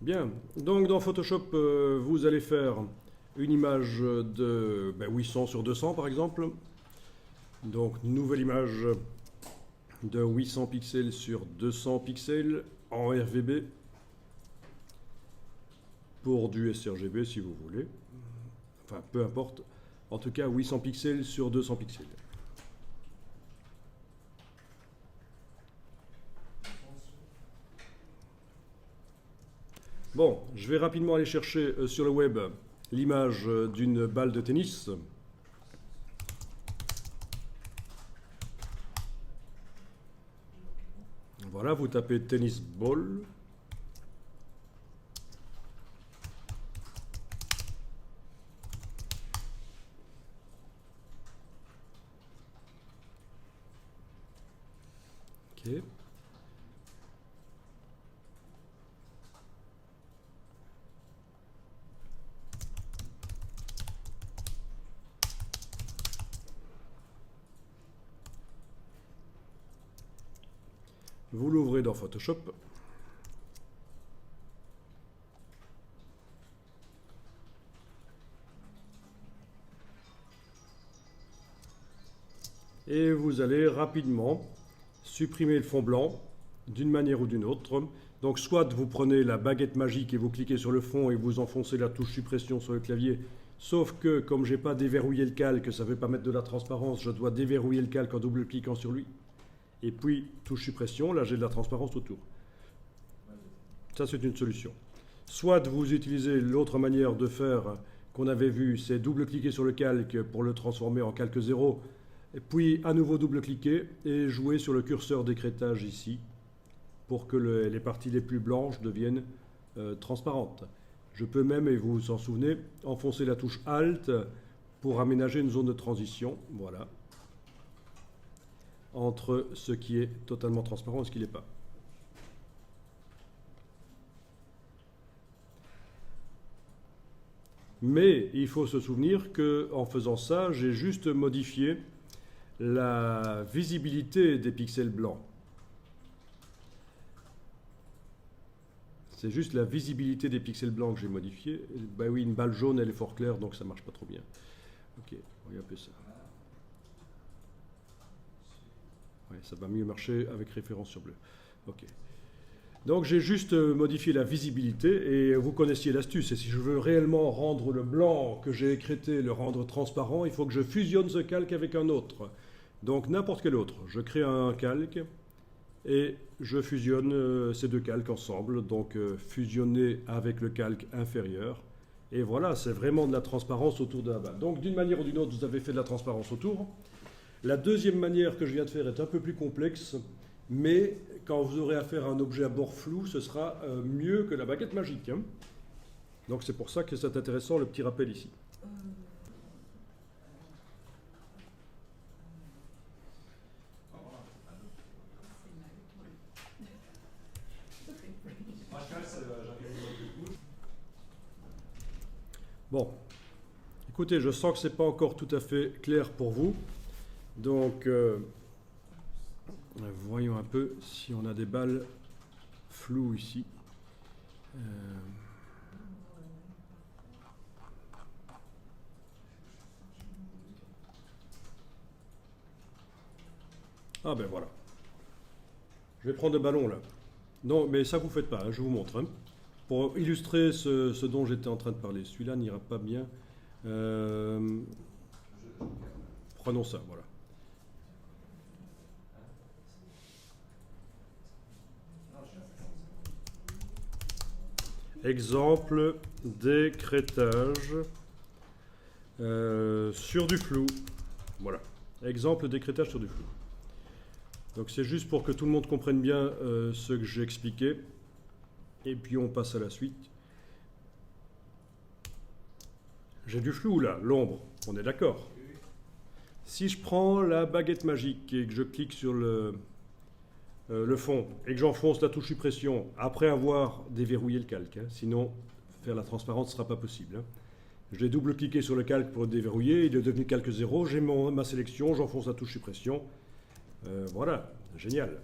Bien, donc dans Photoshop, vous allez faire une image de 800 sur 200 par exemple. Donc nouvelle image de 800 pixels sur 200 pixels en RVB pour du sRGB si vous voulez. Enfin, peu importe. En tout cas, 800 pixels sur 200 pixels. Bon, je vais rapidement aller chercher sur le web l'image d'une balle de tennis. Voilà, vous tapez tennis ball. Ok. Vous l'ouvrez dans Photoshop. Et vous allez rapidement supprimer le fond blanc d'une manière ou d'une autre. Donc soit vous prenez la baguette magique et vous cliquez sur le fond et vous enfoncez la touche suppression sur le clavier. Sauf que comme je n'ai pas déverrouillé le calque, ça ne veut pas mettre de la transparence, je dois déverrouiller le calque en double-cliquant sur lui. Et puis touche suppression, là j'ai de la transparence autour. Ça c'est une solution. Soit vous utilisez l'autre manière de faire qu'on avait vu, c'est double-cliquer sur le calque pour le transformer en calque 0. Et puis à nouveau double-cliquer et jouer sur le curseur d'écrêtage ici pour que les parties les plus blanches deviennent transparentes. Je peux même, et vous vous en souvenez, enfoncer la touche Alt pour aménager une zone de transition, voilà, entre ce qui est totalement transparent et ce qui ne l'est pas. Mais il faut se souvenir qu'en faisant ça, j'ai juste modifié la visibilité des pixels blancs. C'est juste la visibilité des pixels blancs que j'ai modifié. Ben oui, une balle jaune, elle est fort claire, donc ça marche pas trop bien. Ok, regardez ça. Ouais, ça va mieux marcher avec référence sur bleu. Ok. Donc j'ai juste modifié la visibilité et vous connaissiez l'astuce. Et si je veux réellement rendre le blanc que j'ai écrété, le rendre transparent, il faut que je fusionne ce calque avec un autre. Donc n'importe quel autre. Je crée un calque et je fusionne ces deux calques ensemble. Donc fusionner avec le calque inférieur. Et voilà, c'est vraiment de la transparence autour de la balle. Donc d'une manière ou d'une autre, vous avez fait de la transparence autour. La deuxième manière que je viens de faire est un peu plus complexe. Mais quand vous aurez affaire à un objet à bord flou, ce sera mieux que la baguette magique. Hein. Donc c'est pour ça que c'est intéressant le petit rappel ici. Bon, écoutez, je sens que ce n'est pas encore tout à fait clair pour vous. Donc, voyons un peu si on a des balles floues ici. Ah ben voilà. Je vais prendre le ballon là. Non, mais ça vous faites pas, hein, je vous montre. Hein. Pour illustrer ce dont j'étais en train de parler. Celui-là n'ira pas bien. Prenons ça, voilà. Exemple d'écrêtage sur du flou. Voilà. Exemple d'écrêtage sur du flou. Donc c'est juste pour que tout le monde comprenne bien ce que j'ai expliqué. Et puis on passe à la suite. J'ai du flou là, l'ombre, on est d'accord. Si je prends la baguette magique et que je clique sur le fond et que j'enfonce la touche suppression après avoir déverrouillé le calque, hein, sinon faire la transparence ne sera pas possible. Hein. Je vais double-cliquer sur le calque pour le déverrouiller, il est devenu calque 0, j'ai ma sélection, j'enfonce la touche suppression. Voilà, génial.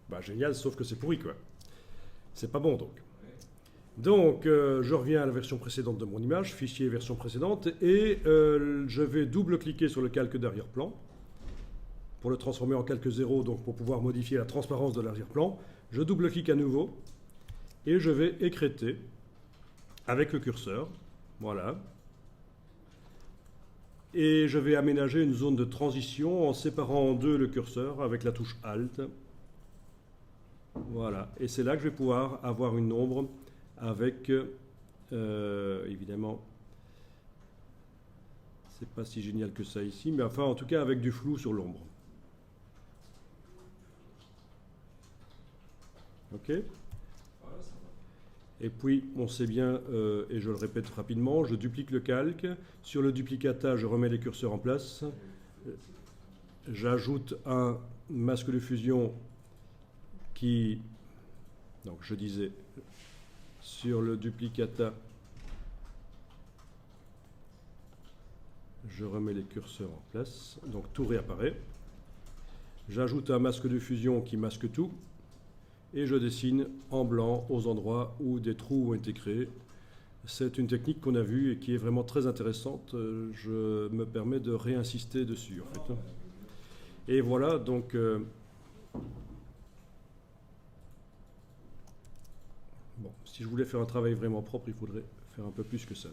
Bah génial, sauf que c'est pourri quoi. C'est pas bon donc. Donc, je reviens à la version précédente de mon image, fichier version précédente, et je vais double-cliquer sur le calque d'arrière-plan pour le transformer en calque 0, donc pour pouvoir modifier la transparence de l'arrière-plan. Je double-clique à nouveau et je vais écrêter avec le curseur. Voilà. Et je vais aménager une zone de transition en séparant en deux le curseur avec la touche Alt. Voilà. Et c'est là que je vais pouvoir avoir une ombre avec, évidemment, c'est pas si génial que ça ici, mais enfin en tout cas avec du flou sur l'ombre. Ok. Et puis, on sait bien, et je le répète rapidement, je duplique le calque. Sur le duplicata, je remets les curseurs en place. J'ajoute un masque de fusion qui... Donc, je disais, sur le duplicata, je remets les curseurs en place. Donc, tout réapparaît. J'ajoute un masque de fusion qui masque tout. Et je dessine en blanc aux endroits où des trous ont été créés. C'est une technique qu'on a vue et qui est vraiment très intéressante. Je me permets de réinsister dessus, en fait. Et voilà, donc... bon, si je voulais faire un travail vraiment propre, il faudrait faire un peu plus que ça.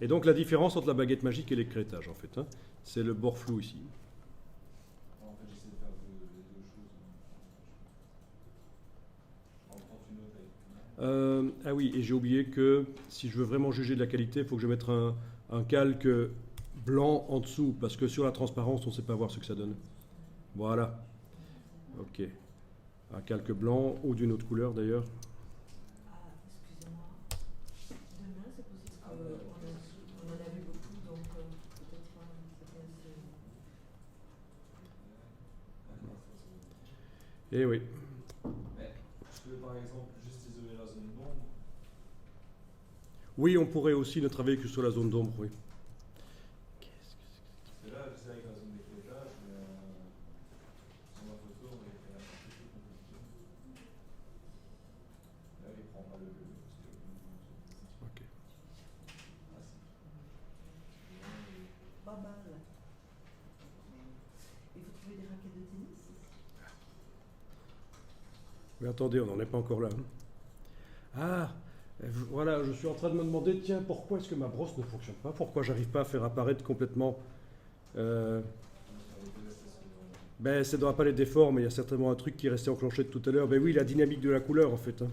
Et donc la différence entre la baguette magique et l'écrêtage, en fait, hein, c'est le bord flou ici. Ah oui, et j'ai oublié que si je veux vraiment juger de la qualité, il faut que je mette un calque blanc en dessous, parce que sur la transparence, on ne sait pas voir ce que ça donne. Voilà. Ok. Un calque blanc ou d'une autre couleur d'ailleurs. Ah, excusez-moi. Demain, c'est possible qu'on en a vu beaucoup, donc peut-être c'était assez... Eh oui. Mais je peux par exemple juste isoler la zone d'ombre. Oui, on pourrait aussi ne travailler que sur la zone d'ombre, oui. Parce que là, je sais avec la zone d'éclairage, mais sur ma photo, on est fait un peu plus compliqué. Là, il prend pas le bleu. Ok. Ah, si. Pas mal. Et vous trouvez des raquettes de tennis? Mais attendez, on n'en est pas encore là. Hein. Ah, voilà, je suis en train de me demander, tiens, pourquoi est-ce que ma brosse ne fonctionne pas? Pourquoi j'arrive pas à faire apparaître complètement... ben, ça ne doit pas les déformer, il y a certainement un truc qui est resté enclenché de tout à l'heure. Ben oui, la dynamique de la couleur, en fait. Hein.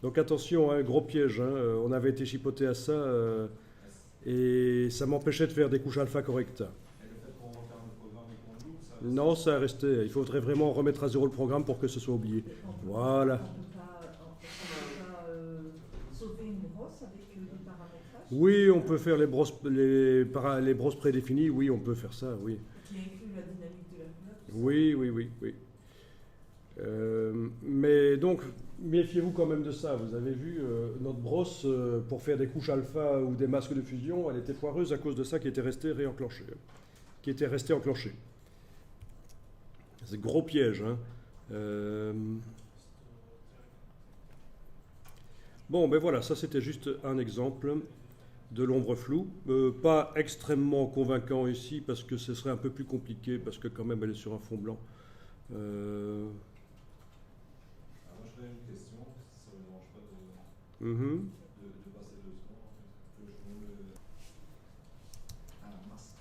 Donc attention, hein, gros piège, hein, on avait été chipoté à ça, et ça m'empêchait de faire des couches alpha correctes. Et le fait qu'on referme le programme et qu'on l'ouvre, ça. Non, ça a resté. Il faudrait vraiment remettre à zéro le programme pour que ce soit oublié. Voilà. On peut pas sauver une brosse avec des paramétrages Oui, on peut faire les brosses prédéfinies. Oui, on peut faire ça, oui. qui inclut la dynamique de la couleur. Oui, oui, oui, oui. Mais donc, méfiez-vous quand même de ça. Vous avez vu, notre brosse, pour faire des couches alpha ou des masques de fusion, elle était foireuse à cause de ça qui était resté réenclenché. Qui était resté enclenché. C'est gros piège, hein. Bon, ben voilà, ça c'était juste un exemple de l'ombre floue. Pas extrêmement convaincant ici parce que ce serait un peu plus compliqué parce que quand même elle est sur un fond blanc. Alors, moi, je ferais une question, si ça ne me dérange pas Mhm. de passer doucement. Que je vous le. Ah, mince.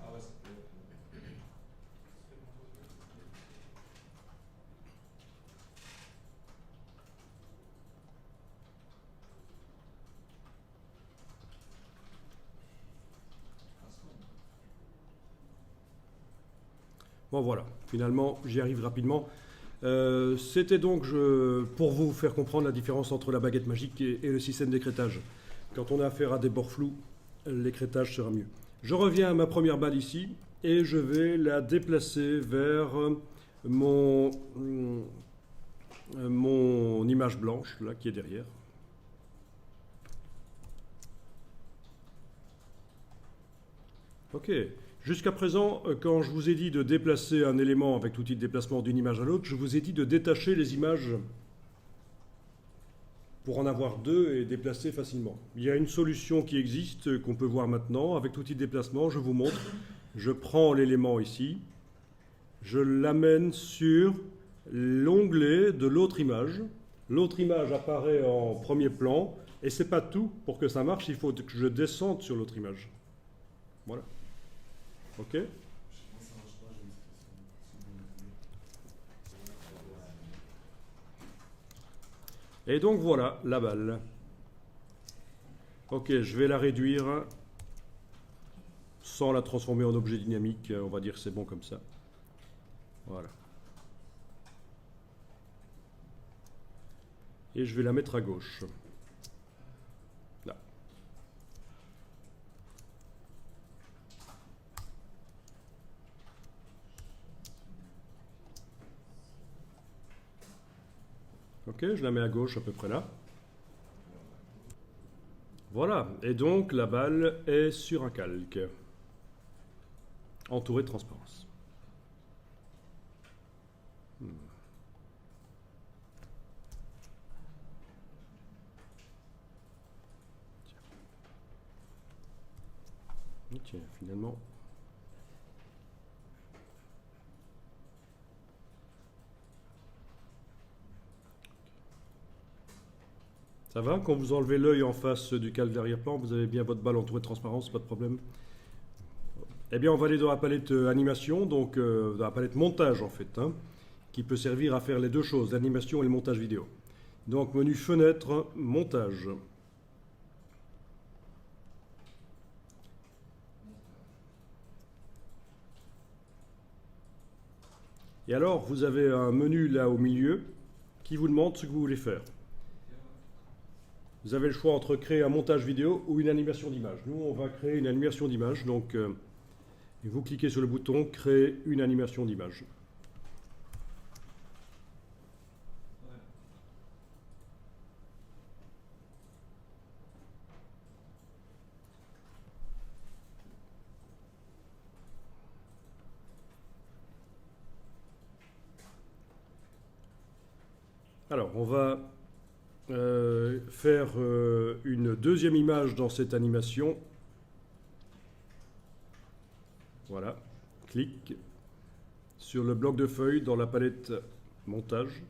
Ah, ouais, c'est peut-être. Bon voilà, finalement j'y arrive rapidement. C'était donc pour vous faire comprendre la différence entre la baguette magique et le système d'écrêtage. Quand on a affaire à des bords flous, l'écrêtage sera mieux. Je reviens à ma première balle ici et je vais la déplacer vers mon image blanche là qui est derrière. Ok, Jusqu'à présent, quand je vous ai dit de déplacer un élément avec l'outil de déplacement d'une image à l'autre, je vous ai dit de détacher les images pour en avoir deux et déplacer facilement. Il y a une solution qui existe, qu'on peut voir maintenant. Avec l'outil de déplacement, je vous montre. Je prends l'élément ici, je l'amène sur l'onglet de l'autre image. L'autre image apparaît en premier plan, et ce n'est pas tout. Pour que ça marche, il faut que je descende sur l'autre image. Voilà. OK ? Et donc voilà la balle. Ok, je vais la réduire sans la transformer en objet dynamique. On va dire que c'est bon comme ça. Voilà. Et je vais la mettre à gauche. Là. Ok, je la mets à gauche à peu près là. Voilà, et donc la balle est sur un calque, entouré de transparence. Tiens, finalement... Ça va? Quand vous enlevez l'œil en face du calque d'arrière-plan, vous avez bien votre balle entourée de transparence, pas de problème. Eh bien, on va aller dans la palette animation, donc dans la palette montage en fait, hein, qui peut servir à faire les deux choses, l'animation et le montage vidéo. Donc, menu fenêtre, montage. Et alors, vous avez un menu là au milieu qui vous demande ce que vous voulez faire. Vous avez le choix entre créer un montage vidéo ou une animation d'image. Nous, on va créer une animation d'image. Donc, vous cliquez sur le bouton « Créer une animation d'image ». Alors, on va faire une deuxième image dans cette animation. Voilà, clique sur le bloc de feuilles dans la palette montage.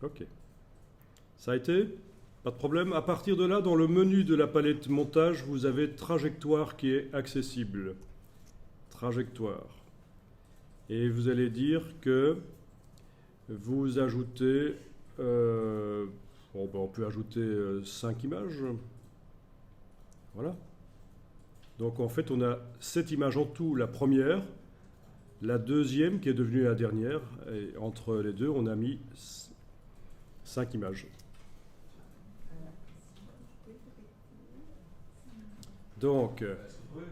Ok. Ça a été? Pas de problème. À partir de là, dans le menu de la palette montage, vous avez trajectoire qui est accessible. Trajectoire. Et vous allez dire que vous ajoutez... on peut ajouter 5 images. Voilà. Donc en fait, on a 7 images en tout. La première, la deuxième qui est devenue la dernière. Et entre les deux, on a mis 5 images. Donc,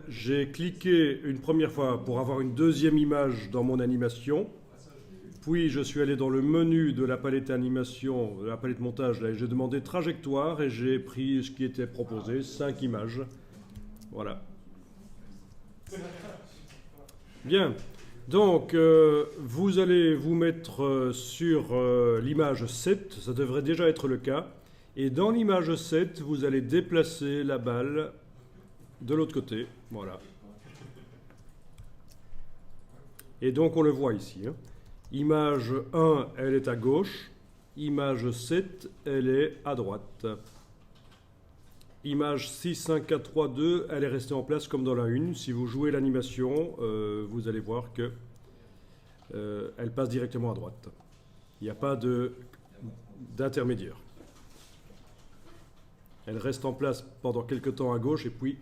j'ai cliqué une première fois pour avoir une deuxième image dans mon animation. Puis, je suis allé dans le menu de la palette animation, de la palette montage, là, et j'ai demandé trajectoire et j'ai pris ce qui était proposé, 5 images. Voilà. Bien. Donc, vous allez vous mettre sur l'image 7, ça devrait déjà être le cas. Et dans l'image 7, vous allez déplacer la balle de l'autre côté, voilà. Et donc on le voit ici. Hein. Image 1, elle est à gauche. Image 7, elle est à droite. Image 6, 5, 4, 3, 2, elle est restée en place comme dans la 1. Si vous jouez l'animation, vous allez voir que elle passe directement à droite. Il n'y a pas d'intermédiaire. Elle reste en place pendant quelques temps à gauche et puis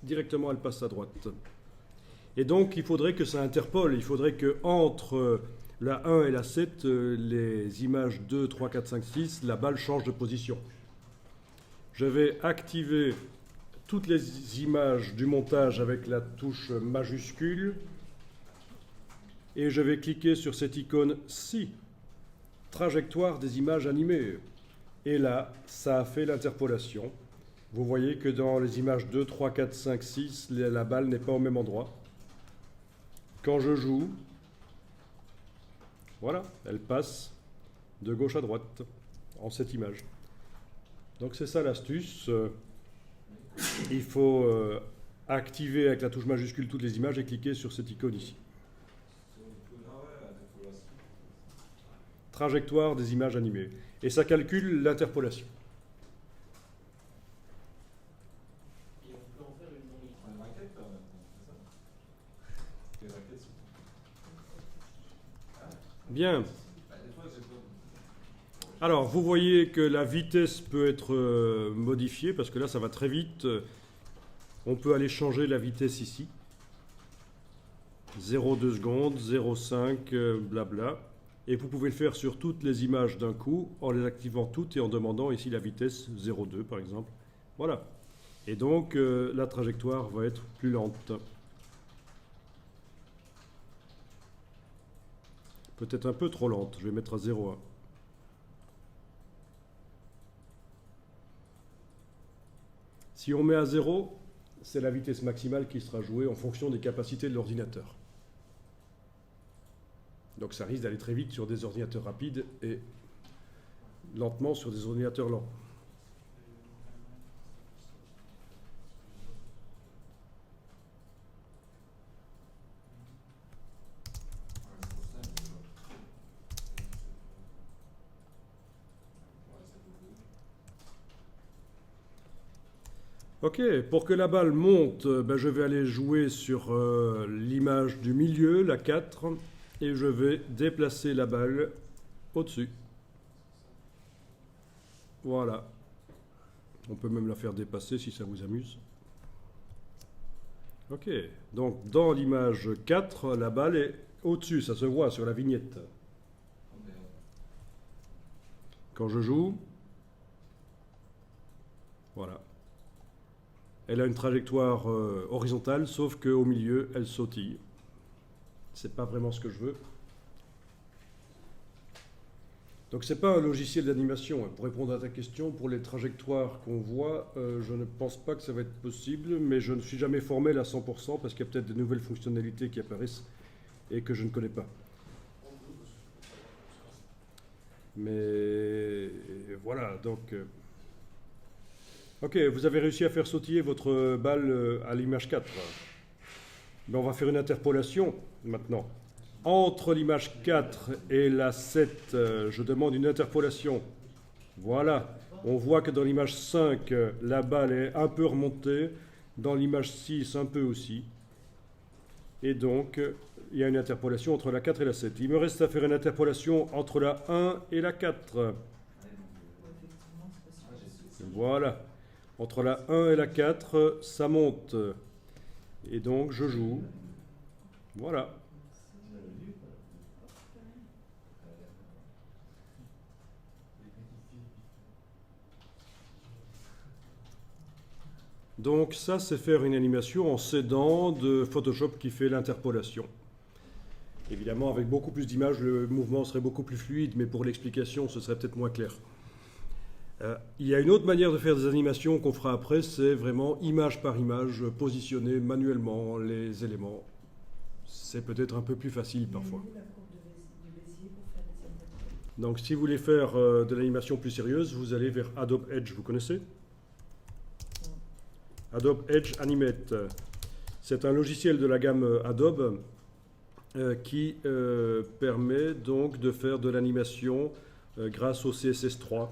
directement elle passe à droite. Et donc il faudrait que ça interpole, il faudrait que entre la 1 et la 7, les images 2, 3, 4, 5, 6, la balle change de position. Je vais activer toutes les images du montage avec la touche majuscule. et je vais cliquer sur cette icône ci, trajectoire des images animées. Et là, ça a fait l'interpolation. Vous voyez que dans les images 2, 3, 4, 5, 6, la balle n'est pas au même endroit. Quand je joue, voilà, elle passe de gauche à droite en cette image. Donc c'est ça l'astuce. Il faut activer avec la touche majuscule toutes les images et cliquer sur cette icône ici. Trajectoire des images animées. Et ça calcule l'interpolation. Et on peut en faire une raquette là maintenant, c'est ça? Les raquettes sont. Bien. Des fois, j'ai pas. Alors, vous voyez que la vitesse peut être modifiée, parce que là, ça va très vite. On peut aller changer la vitesse ici. 0,2 secondes, 0,5, blabla. Et vous pouvez le faire sur toutes les images d'un coup, en les activant toutes et en demandant ici la vitesse 0,2 par exemple. Voilà. Et donc, la trajectoire va être plus lente. Peut-être un peu trop lente. Je vais mettre à 0,1. Si on met à 0, c'est la vitesse maximale qui sera jouée en fonction des capacités de l'ordinateur. Donc ça risque d'aller très vite sur des ordinateurs rapides et lentement sur des ordinateurs lents. Ok, pour que la balle monte, je vais aller jouer sur l'image du milieu, la 4, et je vais déplacer la balle au-dessus. Voilà. On peut même la faire dépasser si ça vous amuse. Ok, donc dans l'image 4, la balle est au-dessus, ça se voit sur la vignette. Quand je joue, voilà. Elle a une trajectoire horizontale, sauf qu'au milieu, elle sautille. C'est pas vraiment ce que je veux. Donc c'est pas un logiciel d'animation. Pour répondre à ta question, pour les trajectoires qu'on voit, je ne pense pas que ça va être possible, mais je ne suis jamais formel à 100% parce qu'il y a peut-être de nouvelles fonctionnalités qui apparaissent et que je ne connais pas. Mais voilà, donc... Ok, vous avez réussi à faire sautiller votre balle à l'image 4. Mais on va faire une interpolation maintenant. Entre l'image 4 et la 7, je demande une interpolation. Voilà, on voit que dans l'image 5, la balle est un peu remontée. Dans l'image 6, un peu aussi. Et donc, il y a une interpolation entre la 4 et la 7. Il me reste à faire une interpolation entre la 1 et la 4. Voilà. Entre la 1 et la 4, ça monte. Et donc, je joue. Voilà. Donc ça, c'est faire une animation en s'aidant de Photoshop qui fait l'interpolation. Évidemment, avec beaucoup plus d'images, le mouvement serait beaucoup plus fluide, mais pour l'explication, ce serait peut-être moins clair. Il y a une autre manière de faire des animations qu'on fera après, c'est vraiment image par image, positionner manuellement les éléments. C'est peut-être un peu plus facile parfois. Donc si vous voulez faire de l'animation plus sérieuse, vous allez vers Adobe Edge, vous connaissez ? Adobe Edge Animate. C'est un logiciel de la gamme Adobe qui permet donc de faire de l'animation grâce au CSS3.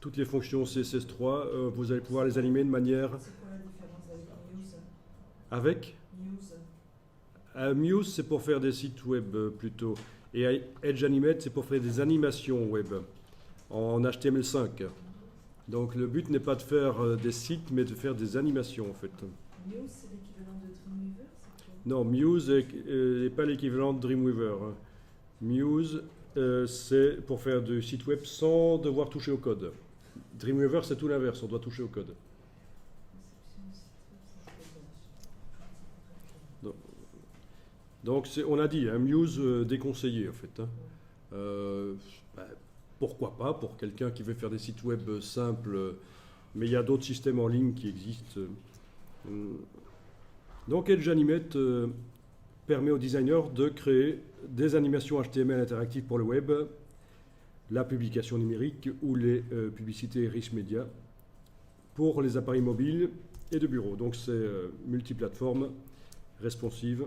Toutes les fonctions CSS3, vous allez pouvoir les animer de manière... C'est quoi la différence Avec avec Muse? Muse, c'est pour faire des sites web plutôt. Et Edge Animate, c'est pour faire des animations web en HTML5. Donc le but n'est pas de faire des sites, mais de faire des animations en fait. Muse, c'est l'équivalent de Dreamweaver, c'est quoi? Non, Muse n'est pas l'équivalent de Dreamweaver. Muse, c'est pour faire du site web sans devoir toucher au code. Dreamweaver, c'est tout l'inverse, on doit toucher au code. Donc, Donc on a dit, un Muse déconseillé en fait. Hein. Bah, pourquoi pas pour quelqu'un qui veut faire des sites web simples, mais il y a d'autres systèmes en ligne qui existent. Donc Edge Animate permet aux designers de créer des animations HTML interactives pour le web, la publication numérique ou les publicités riches médias pour les appareils mobiles et de bureau. Donc c'est multiplateforme, responsive,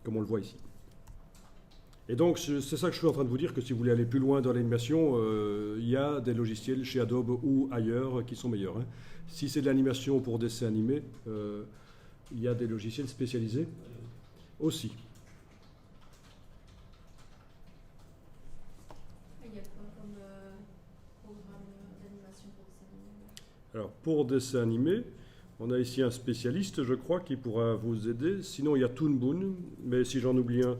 comme on le voit ici. Et donc c'est ça que je suis en train de vous dire, que si vous voulez aller plus loin dans l'animation, il y a des logiciels chez Adobe ou ailleurs qui sont meilleurs. Hein. Si c'est de l'animation pour dessins animés, il y a des logiciels spécialisés aussi. Il y a quoi comme programme d'animation pour dessin animé? Alors pour dessins animés, on a ici un spécialiste, je crois, qui pourra vous aider. Sinon, il y a Toon Boom, mais si j'en oublie un...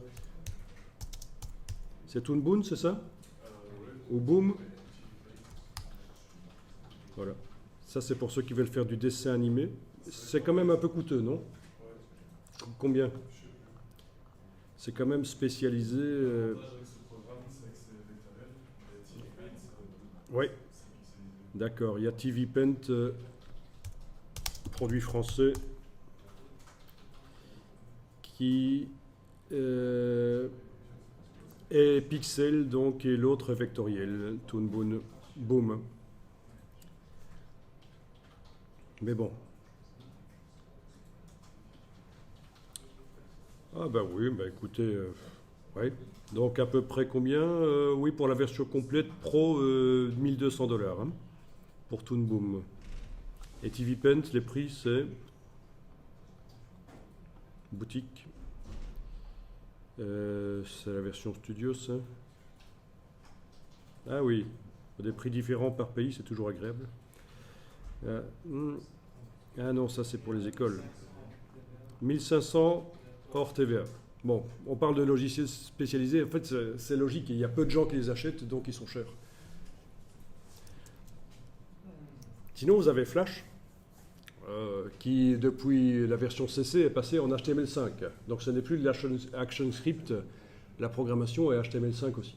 C'est Toon Boom, c'est ça? Ou Boom? Voilà. Ça, c'est pour ceux qui veulent faire du dessin animé. C'est quand même un peu coûteux, non? Combien? C'est quand même spécialisé. Oui. D'accord. Il y a TV Paint, produit français, qui est Pixel, donc, et l'autre vectoriel, Toon Boom. Mais bon. Ah bah oui, bah écoutez, ouais. Donc à peu près combien? Oui, pour la version complète Pro, 1200 $, hein, pour Toon Boom. Et TV Paint, les prix c'est boutique. C'est la version studio, ça. Ah oui, des prix différents par pays, c'est toujours agréable. Ah non, ça c'est pour les écoles. 1500 hors TVA. Bon, on parle de logiciels spécialisés. En fait, c'est logique. Il y a peu de gens qui les achètent, donc ils sont chers. Sinon, vous avez Flash, qui, depuis la version CC, est passé en HTML5. Donc, ce n'est plus de l'ActionScript. La programmation est HTML5 aussi.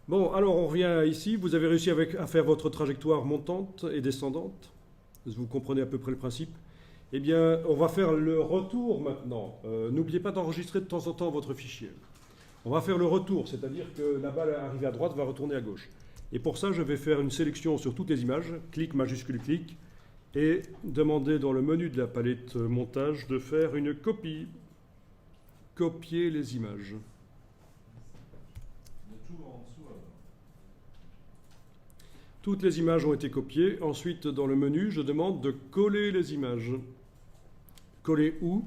Bon, alors on revient ici. Vous avez réussi à faire votre trajectoire montante et descendante. Vous comprenez à peu près le principe. Eh bien, on va faire le retour maintenant. N'oubliez pas d'enregistrer de temps en temps votre fichier. On va faire le retour, c'est-à-dire que la balle arrivée à droite va retourner à gauche. Et pour ça, je vais faire une sélection sur toutes les images, clic, majuscule, clic, et demander dans le menu de la palette montage de faire une copie. Copier les images. Toutes les images ont été copiées. Ensuite, dans le menu, je demande de coller les images. Coller où?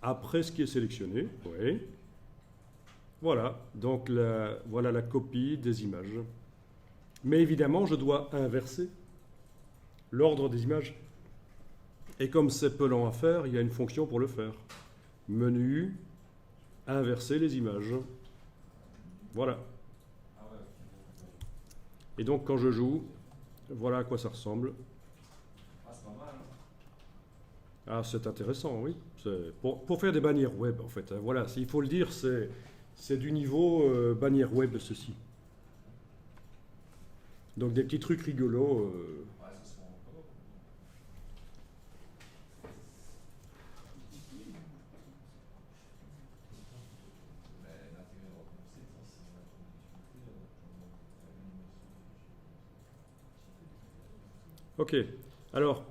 Après ce qui est sélectionné. Oui. Voilà. Donc, voilà la copie des images. Mais évidemment, je dois inverser l'ordre des images. Et comme c'est peu lent à faire, il y a une fonction pour le faire. Menu, inverser les images. Voilà. Et donc, quand je joue, voilà à quoi ça ressemble. Ah, c'est pas mal. Hein. Ah, c'est intéressant, oui. Pour faire des bannières web, en fait. Hein, voilà, il faut le dire, c'est du niveau bannière web, ceci. Donc, des petits trucs rigolos. Ouais, ça se rend encore. Mais l'intérêt de recommencer, si on a trop de difficultés, Ok. Alors,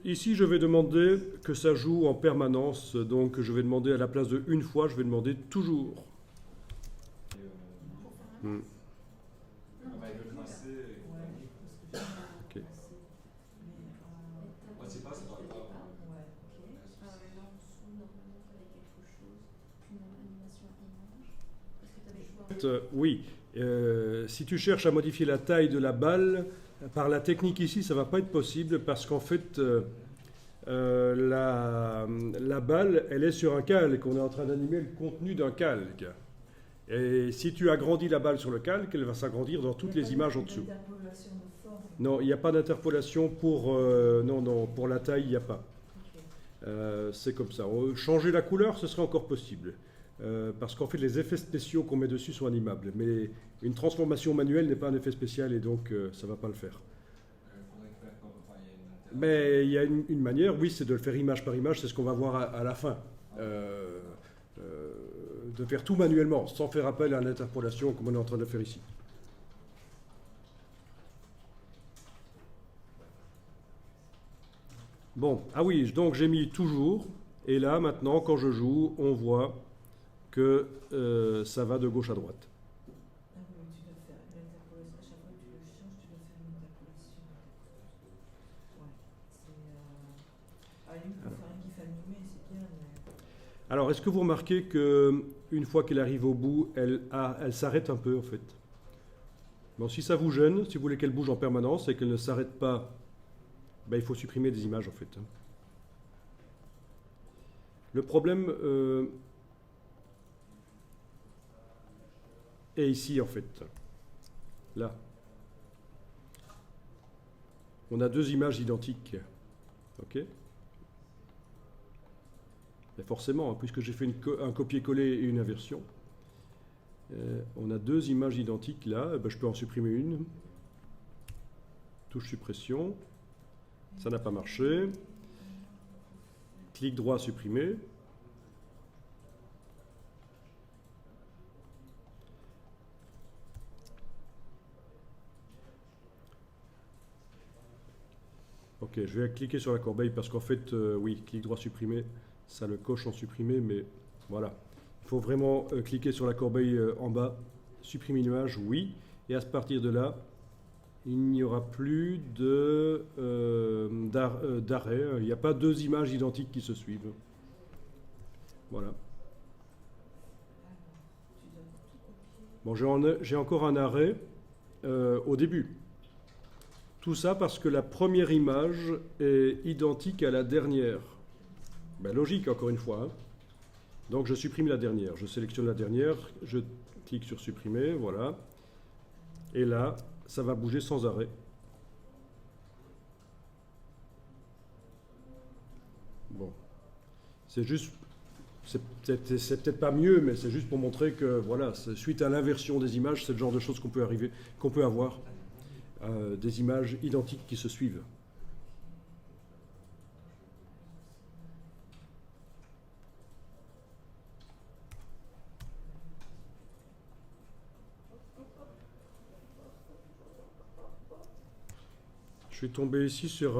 ici, je vais demander que ça joue en permanence. Donc, je vais demander à la place de une fois, je vais demander toujours. Hmm. avec le tracé. Ok. Moi, c'est pas grave. En dessous, normalement, il fallait quelque chose, une animation image. Est-ce que tu avais choix? Oui. Si tu cherches à modifier la taille de la balle, par la technique ici, ça ne va pas être possible parce qu'en fait, la balle, elle est sur un calque. On est en train d'animer le contenu d'un calque. Et si tu agrandis la balle sur le calque, elle va s'agrandir dans toutes les images en dessous. D'interpolation de forme. Non, il n'y a pas d'interpolation pour... non, pour la taille, il n'y a pas. C'est comme ça. Changer la couleur, ce serait encore possible. Parce qu'en fait, les effets spéciaux qu'on met dessus sont animables. Mais une transformation manuelle n'est pas un effet spécial et donc ça ne va pas le faire. Faudrait faire comme. Enfin, il y a une Mais il y a une manière, oui, c'est de le faire image par image. C'est ce qu'on va voir à la fin. De faire tout manuellement, sans faire appel à l'interpolation comme on est en train de le faire ici. Bon, ah oui, donc j'ai mis toujours, et là maintenant quand je joue, on voit que ça va de gauche à droite. Ah oui, tu dois faire l'interpolation. À chaque fois que tu le changes, tu dois faire une interpolation. Ouais, c'est. À la limite, pour faire un gif animé, c'est bien, mais. Alors, est-ce que vous remarquez que une fois qu'elle arrive au bout, elle s'arrête un peu en fait? Bon, si ça vous gêne, si vous voulez qu'elle bouge en permanence et qu'elle ne s'arrête pas, ben, il faut supprimer des images en fait. Le problème est ici en fait. Là. On a deux images identiques. Ok? Mais forcément, hein, puisque j'ai fait un copier-coller et une inversion, on a deux images identiques là. Ben, je peux en supprimer une. Touche suppression. Ça n'a pas marché. Clic droit, supprimer. Ok, je vais cliquer sur la corbeille parce qu'en fait, oui, clic droit, supprimer, ça le coche en supprimer, mais voilà. Il faut vraiment cliquer sur la corbeille en bas, supprimer une image, oui. Et à partir de là, il n'y aura plus d'arrêt. Il n'y a pas deux images identiques qui se suivent. Voilà. Bon, j'ai encore un arrêt au début. Tout ça parce que la première image est identique à la dernière. Ben, logique, encore une fois. Hein. Donc je supprime la dernière. Je sélectionne la dernière, je clique sur supprimer, voilà. Et là, ça va bouger sans arrêt. Bon. C'est juste... C'est peut-être pas mieux, mais c'est juste pour montrer que, voilà, suite à l'inversion des images, c'est le genre de choses qu'on peut avoir. Des images identiques qui se suivent. Je suis tombé ici sur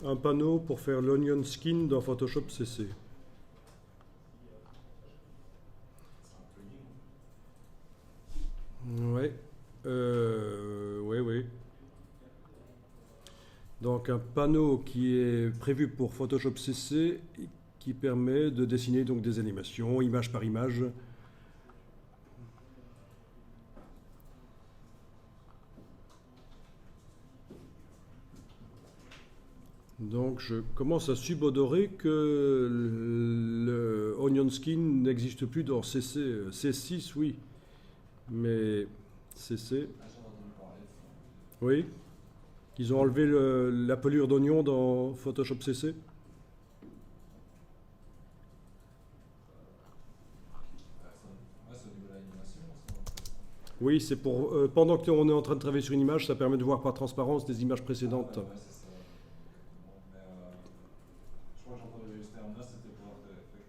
un panneau pour faire l'onion skin dans Photoshop CC. Ouais. Oui. Donc un panneau qui est prévu pour Photoshop CC qui permet de dessiner donc des animations, image par image. Donc je commence à subodorer que le Onion Skin n'existe plus dans CC. C6, oui, mais CC... Oui. Ils ont enlevé la pelure d'oignon dans Photoshop CC. Oui, c'est pour... pendant qu'on est en train de travailler sur une image, ça permet de voir par transparence des images précédentes. Ouais, c'est ça. Mais je crois que j'ai entendu ce terme-là, c'était pour After Effects.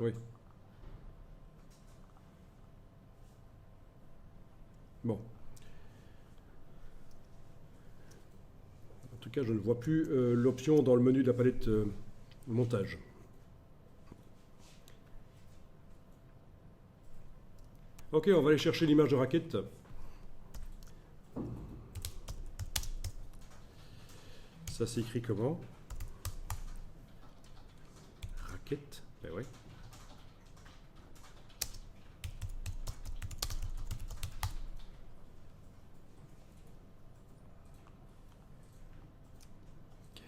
Oui. Bon. En tout cas, je ne vois plus l'option dans le menu de la palette montage. Ok, on va aller chercher l'image de raquette. Ça s'écrit comment? Raquette, ben ouais.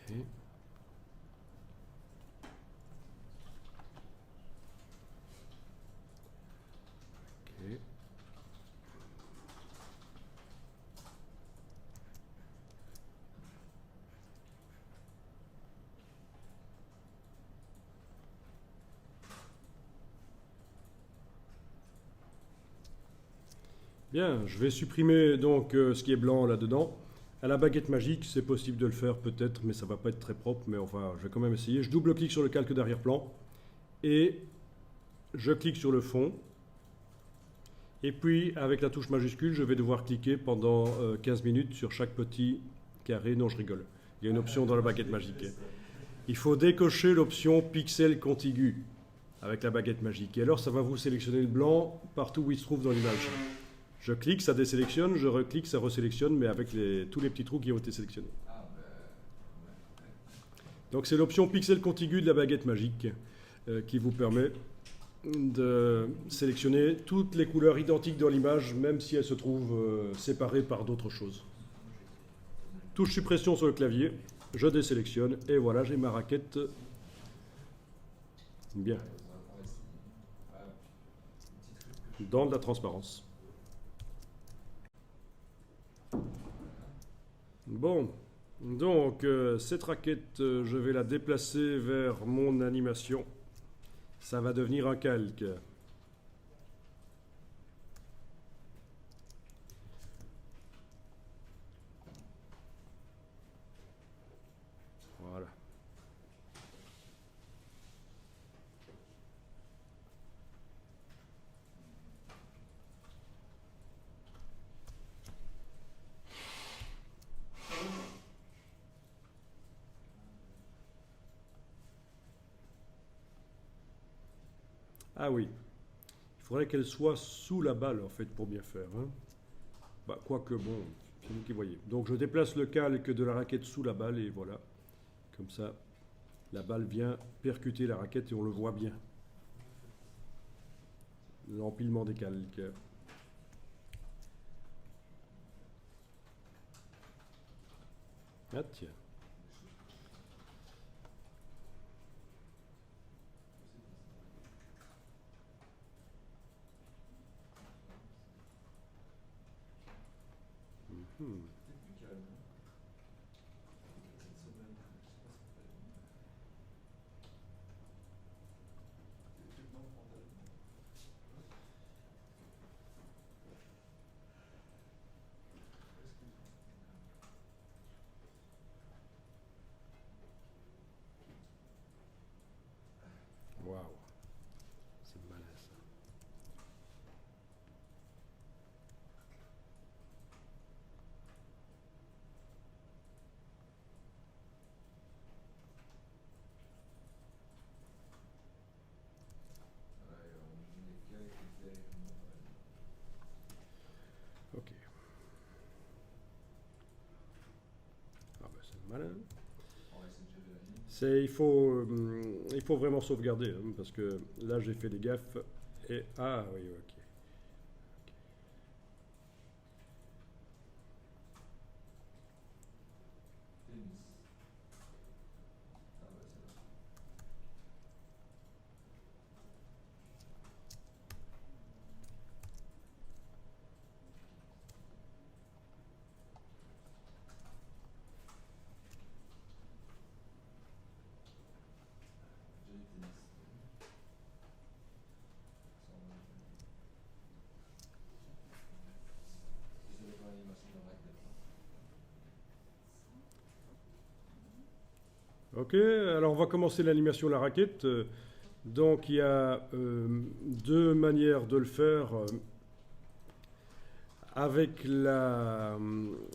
Ok. Ok. Bien, je vais supprimer donc ce qui est blanc là-dedans. À la baguette magique, c'est possible de le faire peut-être, mais ça va pas être très propre, mais enfin, je vais quand même essayer. Je double-clique sur le calque d'arrière-plan et je clique sur le fond. Et puis, avec la touche majuscule, je vais devoir cliquer pendant 15 minutes sur chaque petit carré. Non, je rigole. Il y a une option dans la baguette magique. Il faut décocher l'option pixel contigu avec la baguette magique. Et alors, ça va vous sélectionner le blanc partout où il se trouve dans l'image. Je clique, ça désélectionne, je reclique, ça resélectionne, mais avec tous les petits trous qui ont été sélectionnés. Donc c'est l'option pixel contigu de la baguette magique qui vous permet de sélectionner toutes les couleurs identiques dans l'image, même si elles se trouvent séparées par d'autres choses. Touche suppression sur le clavier, je désélectionne, et voilà, j'ai ma raquette. Bien. Dans de la transparence. Bon, donc cette raquette, je vais la déplacer vers mon animation. Ça va devenir un calque. Voilà. Ah oui, il faudrait qu'elle soit sous la balle en fait pour bien faire. Hein. Bah, quoique bon, c'est vous qui voyez. Donc je déplace le calque de la raquette sous la balle et voilà. Comme ça, la balle vient percuter la raquette et on le voit bien. L'empilement des calques. Ah tiens. Waouh, c'est malin ça. Ok. Ah ben c'est malin. Il faut vraiment sauvegarder, hein, parce que là j'ai fait des gaffes. Et ah oui, ok. Ok, alors on va commencer l'animation de la raquette. Donc il y a deux manières de le faire avec la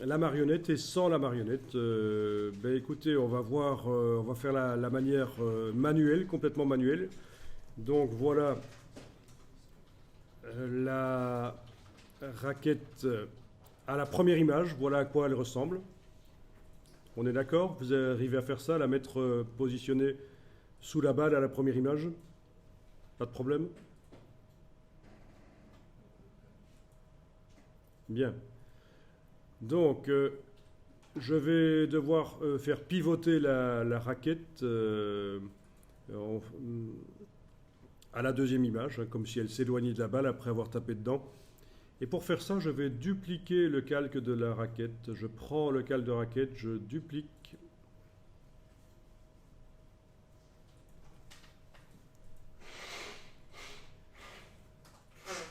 marionnette et sans la marionnette. Ben écoutez, on va voir, on va faire la manière manuelle, complètement manuelle. Donc voilà la raquette à la première image, voilà à quoi elle ressemble. On est d'accord? Vous arrivez à faire ça, la mettre positionnée sous la balle à la première image? Pas de problème? Bien. Donc, je vais devoir faire pivoter la raquette à la deuxième image, hein, comme si elle s'éloignait de la balle après avoir tapé dedans. Et pour faire ça, je vais dupliquer le calque de la raquette. Je prends le calque de raquette, je duplique.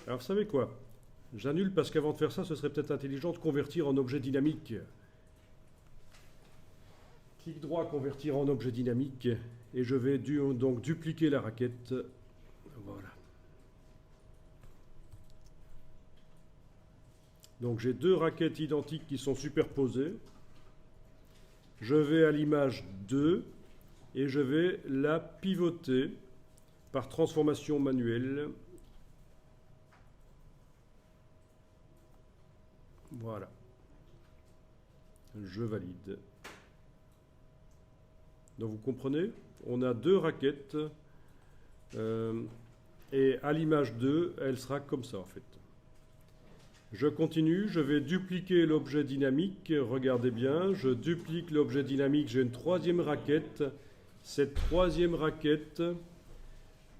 Alors, vous savez quoi? J'annule parce qu'avant de faire ça, ce serait peut-être intelligent de convertir en objet dynamique. Clic droit, convertir en objet dynamique, et je vais donc dupliquer la raquette. Voilà. Donc j'ai deux raquettes identiques qui sont superposées. Je vais à l'image 2 et je vais la pivoter par transformation manuelle. Voilà. Je valide. Donc vous comprenez, on a deux raquettes et à l'image 2, elle sera comme ça en fait. Je continue, je vais dupliquer l'objet dynamique, regardez bien, je duplique l'objet dynamique, j'ai une troisième raquette. Cette troisième raquette,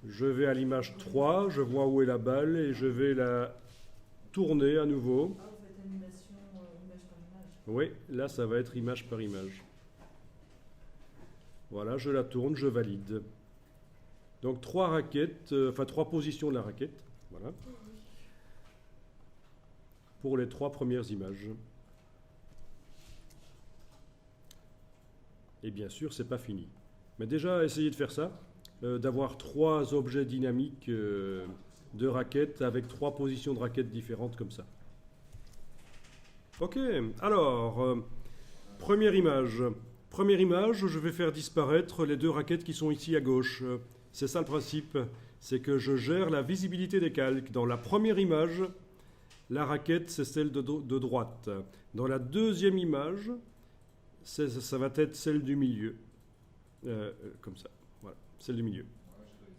je vais à l'image 3, je vois où est la balle et je vais la tourner à nouveau. Ah, vous faites animation image par image. Oui, là ça va être image par image. Voilà, je la tourne, je valide. Donc trois raquettes, enfin trois positions de la raquette. Voilà. Pour les trois premières images. Et bien sûr, c'est pas fini. Mais déjà, essayez de faire ça, d'avoir trois objets dynamiques de raquettes avec trois positions de raquettes différentes comme ça. Ok, alors, première image. Première image, je vais faire disparaître les deux raquettes qui sont ici à gauche. C'est ça le principe, c'est que je gère la visibilité des calques. Dans la première image, la raquette, c'est celle de droite. Dans la deuxième image, ça va être celle du milieu. Comme ça, voilà, celle du milieu.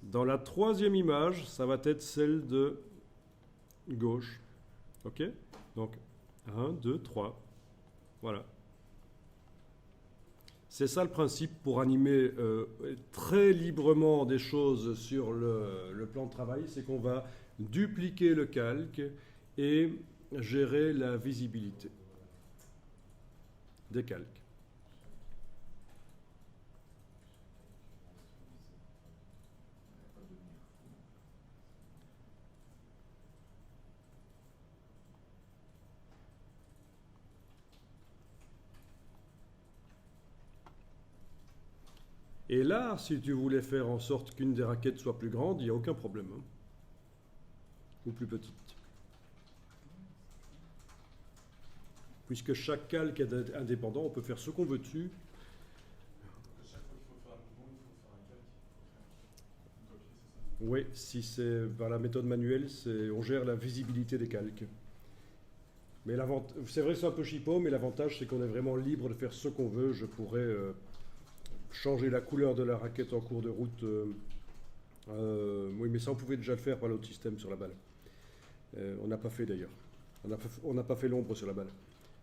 Dans la troisième image, ça va être celle de gauche. Ok? Donc, 1, 2, 3. Voilà. C'est ça le principe pour animer très librement des choses sur le plan de travail, c'est qu'on va dupliquer le calque et gérer la visibilité des calques. Et là, si tu voulais faire en sorte qu'une des raquettes soit plus grande, il n'y a aucun problème. Hein. Ou plus petite. Puisque chaque calque est indépendant, on peut faire ce qu'on veut dessus. Chaque fois qu'il faut faire un mouvement, il faut faire un calque. Une copie, c'est ça? Oui, si c'est par la méthode manuelle, on gère la visibilité des calques. Mais c'est vrai que c'est un peu chipot, mais l'avantage c'est qu'on est vraiment libre de faire ce qu'on veut. Je pourrais changer la couleur de la raquette en cours de route. Oui, mais ça on pouvait déjà le faire par l'autre système sur la balle. On n'a pas fait d'ailleurs. On n'a pas fait l'ombre sur la balle.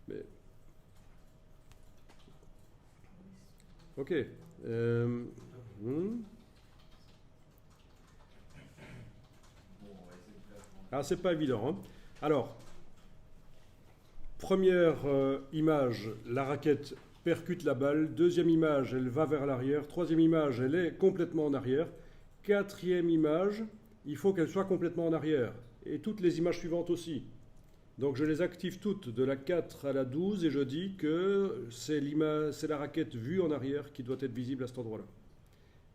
Mais... Ok. Ah, c'est pas évident. Hein. Alors, première image, la raquette percute la balle. Deuxième image, elle va vers l'arrière. Troisième image, elle est complètement en arrière. Quatrième image, il faut qu'elle soit complètement en arrière. Et toutes les images suivantes aussi. Donc je les active toutes, de la 4 à la 12, et je dis que c'est la raquette vue en arrière qui doit être visible à cet endroit-là.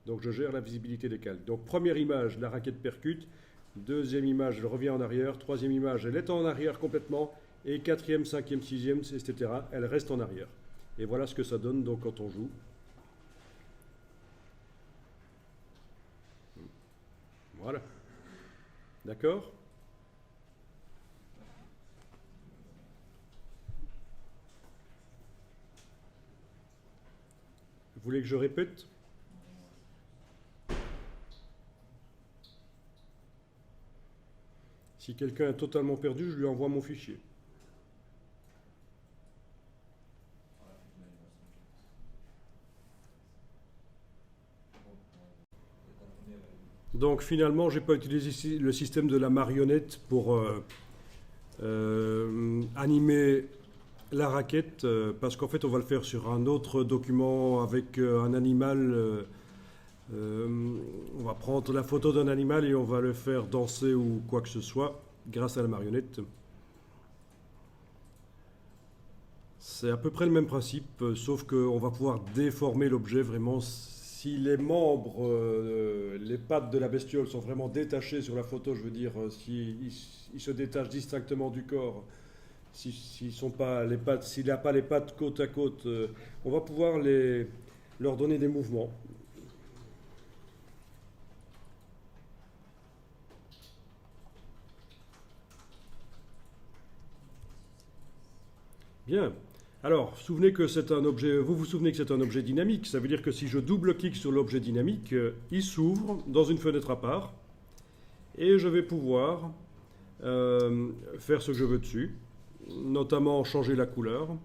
Donc je gère la visibilité des calques. Donc première image, la raquette percute. Deuxième image, elle revient en arrière. Troisième image, elle est en arrière complètement. Et quatrième, cinquième, sixième, etc., elle reste en arrière. Et voilà ce que ça donne donc quand on joue. Voilà. D'accord ? Vous voulez que je répète ? Si quelqu'un est totalement perdu, je lui envoie mon fichier. Donc finalement, je n'ai pas utilisé le système de la marionnette pour animer la raquette, parce qu'en fait on va le faire sur un autre document avec un animal. On va prendre la photo d'un animal et on va le faire danser ou quoi que ce soit grâce à la marionnette. c'est à peu près le même principe, sauf qu'on va pouvoir déformer l'objet vraiment. Si les membres, les pattes de la bestiole sont vraiment détachées sur la photo, je veux dire, s'ils se détachent distinctement du corps, s'ils sont pas les pattes, s'il n'a pas les pattes côte à côte, on va pouvoir leur donner des mouvements. Bien. Alors, souvenez que c'est un objet, vous vous souvenez que c'est un objet dynamique. Ça veut dire que si je double-clique sur l'objet dynamique, il s'ouvre dans une fenêtre à part et je vais pouvoir faire ce que je veux dessus, notamment changer la couleur.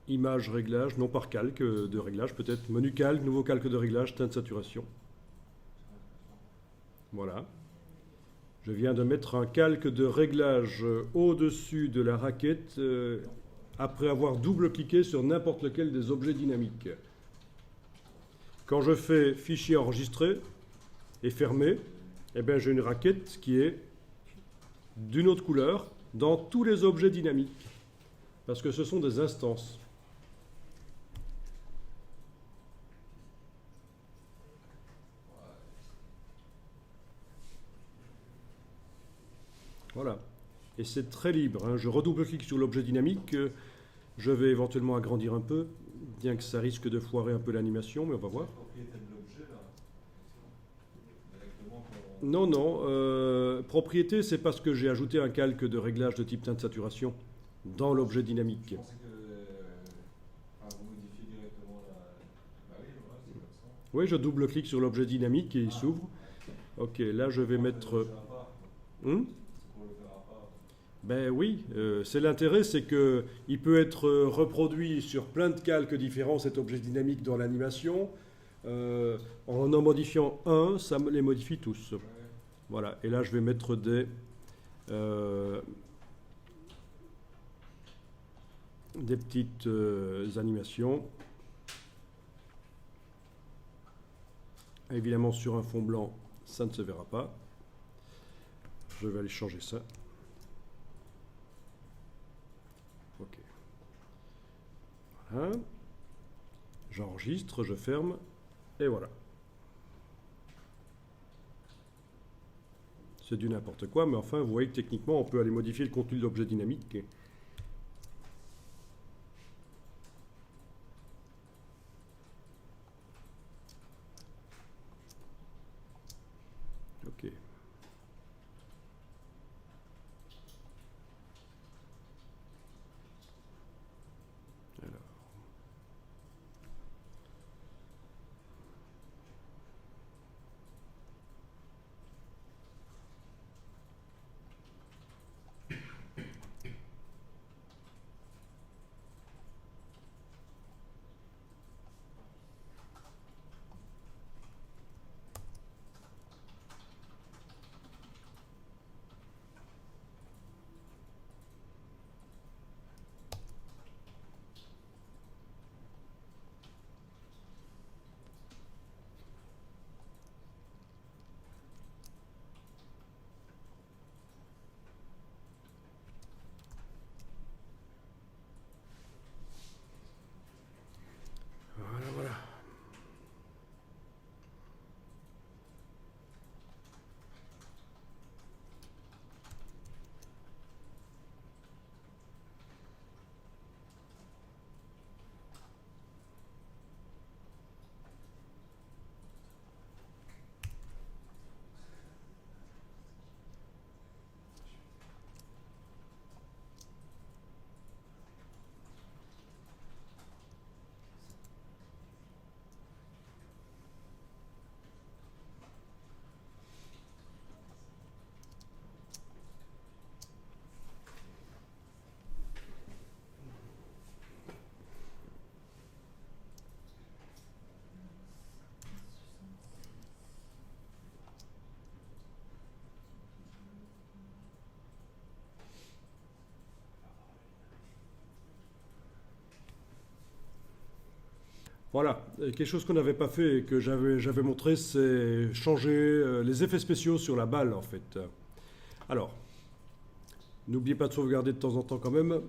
Image, réglage, non par calque de réglage peut-être. Menu calque, nouveau calque de réglage, teinte saturation. Voilà. Je viens de mettre un calque de réglage au-dessus de la raquette après avoir double-cliqué sur n'importe lequel des objets dynamiques. Quand je fais fichier enregistré et fermé, eh bien j'ai une raquette qui est d'une autre couleur dans tous les objets dynamiques parce que ce sont des instances. Voilà. Et c'est très libre, hein. Je redouble-clique sur l'objet dynamique. Je vais éventuellement agrandir un peu, bien que ça risque de foirer un peu l'animation, mais on va voir. Propriété de l'objet, là. Directement Non, non. Propriété, c'est parce que j'ai ajouté un calque de réglage de type teinte saturation dans l'objet dynamique. Je pensais que vous modifiez directement la. Bah oui, voilà, c'est comme ça. Oui, je double-clique sur l'objet dynamique et il s'ouvre. Ok, là je vais mettre... Ben oui, c'est l'intérêt, c'est qu'il peut être reproduit sur plein de calques différents, cet objet dynamique dans l'animation. En modifiant un, ça me les modifie tous. Ouais. Voilà, et là je vais mettre des petites animations. Évidemment sur un fond blanc, ça ne se verra pas. Je vais aller changer ça. Ok. Voilà. J'enregistre, je ferme, et voilà. C'est du n'importe quoi, mais enfin, vous voyez que techniquement, on peut aller modifier le contenu de l'objet dynamique. Ok. Alors. Voilà, voilà. Voilà, et quelque chose qu'on n'avait pas fait et que j'avais montré, c'est changer les effets spéciaux sur la balle en fait. Alors, N'oubliez pas de sauvegarder de temps en temps quand même.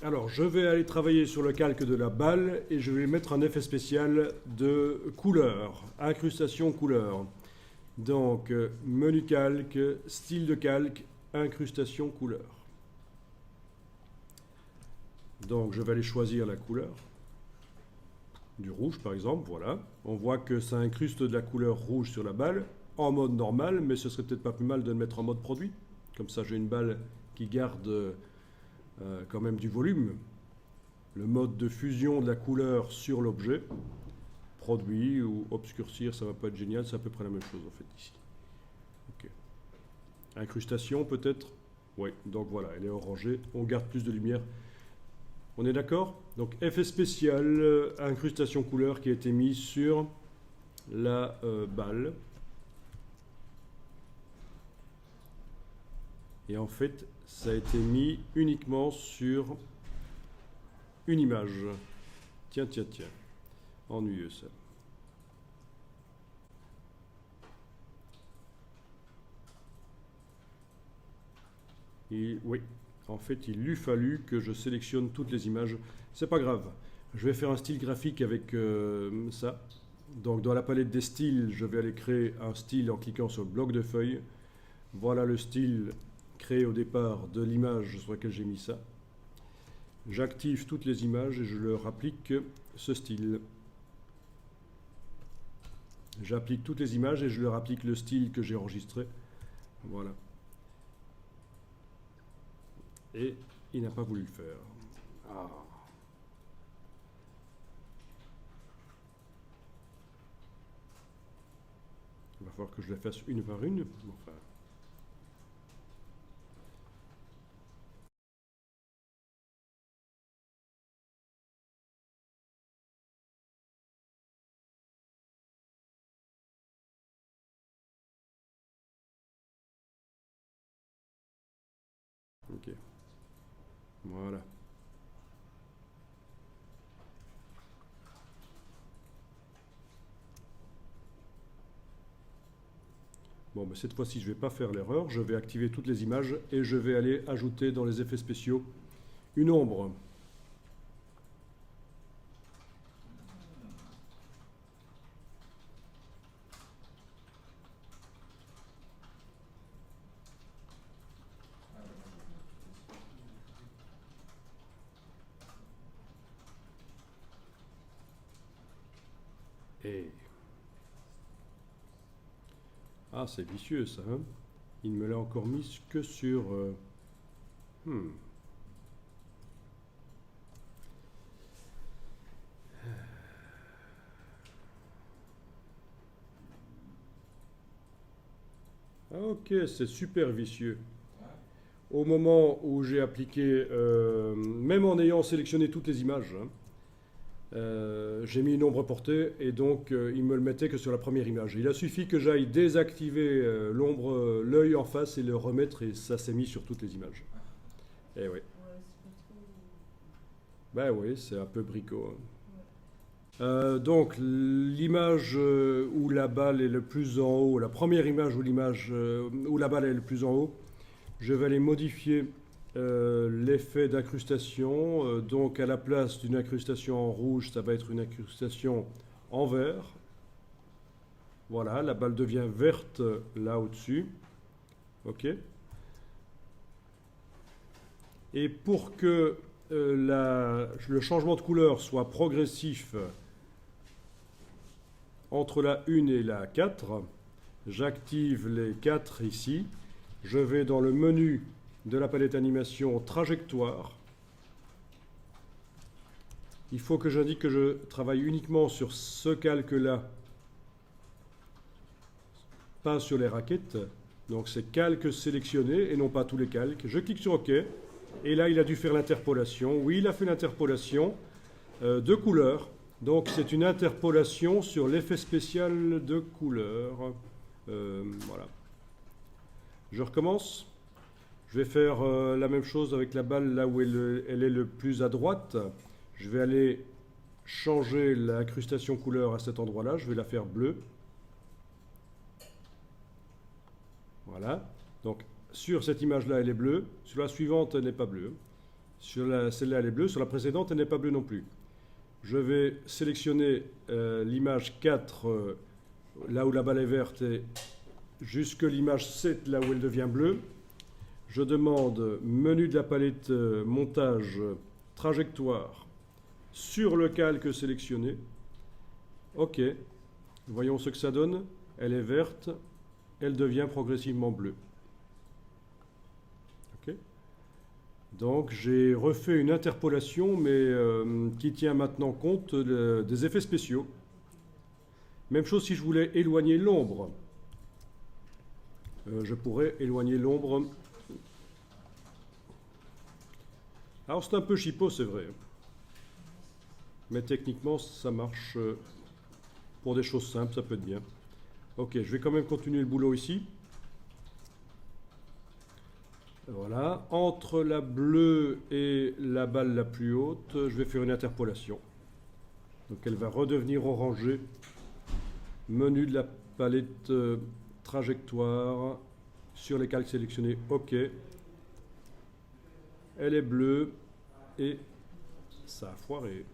Alors, je vais aller travailler sur le calque de la balle et je vais mettre un effet spécial de couleur, incrustation couleur. Donc, menu calque, style de calque, incrustation couleur. Donc, je vais aller choisir la couleur. Du rouge, par exemple, voilà. On voit que ça incruste de la couleur rouge sur la balle, en mode normal, mais ce serait peut-être pas plus mal de le mettre en mode produit. Comme ça, j'ai une balle qui garde quand même du volume. Le mode de fusion de la couleur sur l'objet, produit ou obscurcir, ça va pas être génial, c'est à peu près la même chose en fait ici. Ok. Incrustation peut-être. Oui, donc voilà, elle est orangée, on garde plus de lumière. On est d'accord? Donc effet spécial, incrustation couleur qui a été mis sur la balle. Et en fait, ça a été mis uniquement sur une image. Tiens, tiens, tiens. Ennuyeux ça. Et oui, en fait, il eût fallu que je sélectionne toutes les images. C'est pas grave. Je vais faire un style graphique avec ça. Donc dans la palette des styles, je vais aller créer un style en cliquant sur le bloc de feuilles. Voilà le style créé au départ de l'image sur laquelle j'ai mis ça. J'active toutes les images et je leur applique ce style. J'applique toutes les images et je leur applique le style que j'ai enregistré. Voilà. Et il n'a pas voulu le faire. Ah. Il va falloir que je les fasse une par une. Enfin. Ok. Voilà. Bon, mais cette fois-ci, je ne vais pas faire l'erreur. Je vais activer toutes les images et je vais aller ajouter dans les effets spéciaux une ombre. Et... Ah, c'est vicieux ça, hein? Il me l'a encore mis que sur... Ah, ok, c'est super vicieux. Au moment où j'ai appliqué, même en ayant sélectionné toutes les images, hein, j'ai mis une ombre portée et donc il me le mettait que sur la première image. Il a suffi que j'aille désactiver l'ombre, l'œil en face et le remettre et ça s'est mis sur toutes les images. Eh oui. Ouais, c'est pas trop. Ben oui, c'est un peu bricot. Hein. Ouais. Donc l'image où la balle est le plus en haut, la première image où l'image où la balle est le plus en haut, je vais aller modifier l'effet d'incrustation. Donc à la place d'une incrustation en rouge, ça va être une incrustation en vert. Voilà, la balle devient verte là au-dessus. Ok. Et pour que le changement de couleur soit progressif entre la 1 et la 4, j'active les 4 ici. Je vais dans le menu de la palette animation trajectoire. Il faut que j'indique que je travaille uniquement sur ce calque-là, pas sur les raquettes. Donc c'est calque sélectionné et non pas tous les calques. Je clique sur OK. Et là, il a dû faire l'interpolation. Oui, il a fait l'interpolation de couleur. Donc c'est une interpolation sur l'effet spécial de couleur. Voilà. Je recommence. Je vais faire la même chose avec la balle là où elle est le plus à droite. Je vais aller changer l'incrustation couleur à cet endroit-là. Je vais la faire bleue. Voilà. Donc sur cette image-là, elle est bleue. Sur la suivante, elle n'est pas bleue. Sur celle-là, elle est bleue. Sur la précédente, elle n'est pas bleue non plus. Je vais sélectionner l'image 4, là où la balle est verte, et jusque l'image 7, là où elle devient bleue. Je demande menu de la palette montage, trajectoire, sur le calque sélectionné. OK. Voyons ce que ça donne. Elle est verte. Elle devient progressivement bleue. OK. Donc j'ai refait une interpolation, mais qui tient maintenant compte des effets spéciaux. Même chose si je voulais éloigner l'ombre. Je pourrais éloigner l'ombre. Alors c'est un peu chipot, c'est vrai. Mais techniquement, ça marche pour des choses simples, ça peut être bien. Ok, je vais quand même continuer le boulot ici. Voilà. Entre la bleue et la balle la plus haute, je vais faire une interpolation. Donc elle va redevenir orangée. Menu de la palette trajectoire. Sur les calques sélectionnés, OK. Elle est bleue et ça a foiré.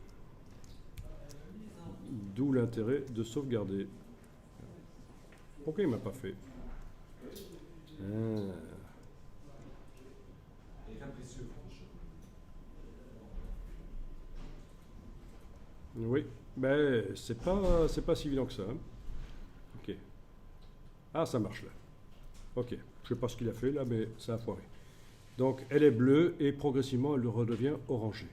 D'où l'intérêt de sauvegarder. Pourquoi il ne m'a pas fait Et capricieux, Oui, ben c'est pas si évident que ça. Hein. Ok. Ah, ça marche là. Ok. Je sais pas ce qu'il a fait là, mais ça a foiré. Donc elle est bleue et progressivement elle redevient orangée.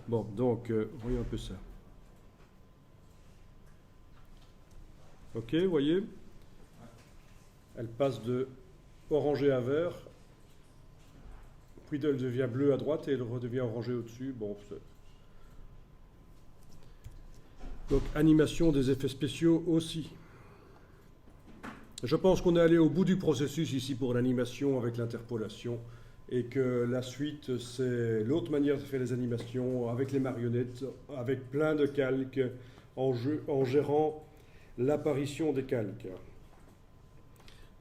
Bon, donc voyons un peu ça. Ok, vous voyez, elle passe de orangé à vert, puis elle devient bleue à droite et elle redevient orangée au-dessus. Bon, donc animation des effets spéciaux aussi. Je pense qu'on est allé au bout du processus ici pour l'animation avec l'interpolation et que la suite, c'est l'autre manière de faire les animations avec les marionnettes, avec plein de calques, en gérant l'apparition des calques.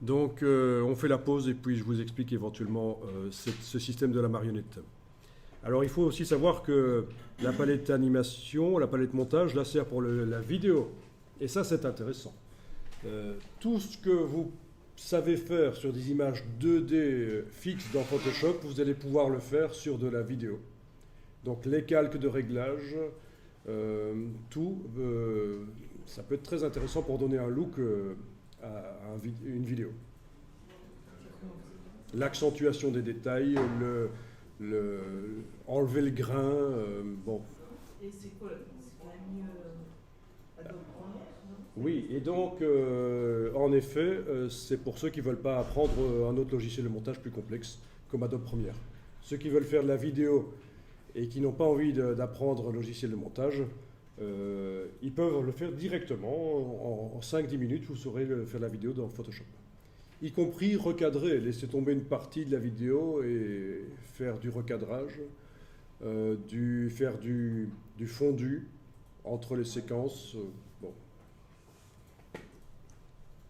Donc, on fait la pause et puis je vous explique éventuellement ce système de la marionnette. Alors, il faut aussi savoir que la palette animation, la palette montage, là, sert pour la vidéo. Et ça, c'est intéressant. Tout ce que vous savez faire sur des images 2D fixes dans Photoshop, vous allez pouvoir le faire sur de la vidéo. Donc les calques de réglage, tout, ça peut être très intéressant pour donner un look à une vidéo. L'accentuation des détails, enlever le grain, bon. Et c'est quoi? C'est quand même mieux Adobe Premiere, non? Oui, et donc, en effet, c'est pour ceux qui ne veulent pas apprendre un autre logiciel de montage plus complexe, comme Adobe Premiere. Ceux qui veulent faire de la vidéo et qui n'ont pas envie d'apprendre un logiciel de montage, ils peuvent le faire directement. En 5-10 minutes, vous saurez faire la vidéo dans Photoshop. Y compris recadrer, laisser tomber une partie de la vidéo et faire du recadrage, faire du fondu entre les séquences.